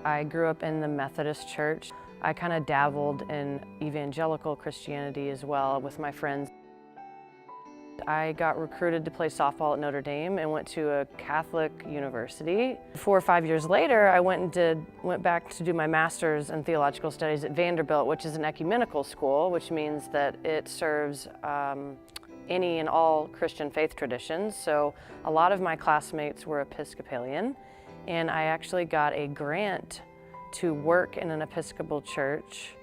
I grew up in the Methodist church. I kind of dabbled in evangelical Christianity as well with my friends. I got recruited to play softball at Notre Dame and went to a Catholic university. 4 or 5 years later, I went back to do my master's in theological studies at Vanderbilt, which is an ecumenical school, which means that it serves any and all Christian faith traditions. So a lot of my classmates were Episcopalian, and I actually got a grant to work in an Episcopal church.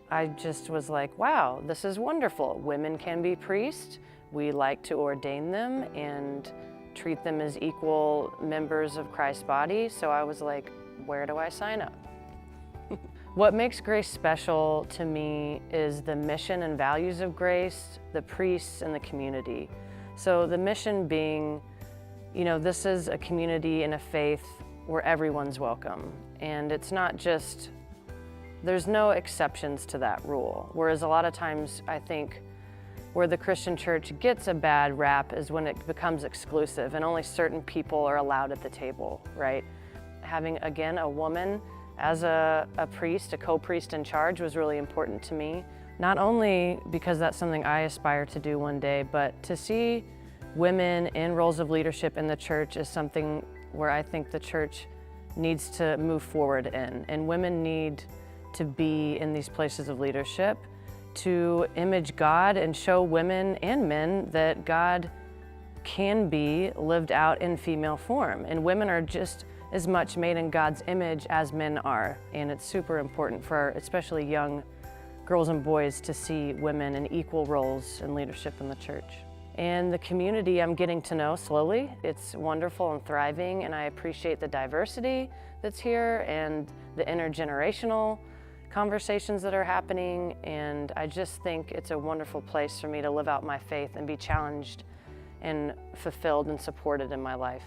I just was like, wow, this is wonderful. Women can be priests. We like to ordain them and treat them as equal members of Christ's body. So I was like, where do I sign up? What makes Grace special to me is the mission and values of Grace, the priests, and the community. So the mission being, this is a community and a faith where everyone's welcome. And it's not just, there's no exceptions to that rule. Whereas a lot of times I think where the Christian church gets a bad rap is when it becomes exclusive and only certain people are allowed at the table, right? Having, again, a woman as a priest, a co-priest in charge was really important to me. Not only because that's something I aspire to do one day, but to see women in roles of leadership in the church is something where I think the church needs to move forward in. And women need to be in these places of leadership to image God and show women and men that God can be lived out in female form. And women are just as much made in God's image as men are. And it's super important for especially young girls and boys to see women in equal roles in leadership in the church. And the community I'm getting to know slowly. It's wonderful and thriving, and I appreciate the diversity that's here and the intergenerational conversations that are happening, and I just think it's a wonderful place for me to live out my faith and be challenged and fulfilled and supported in my life.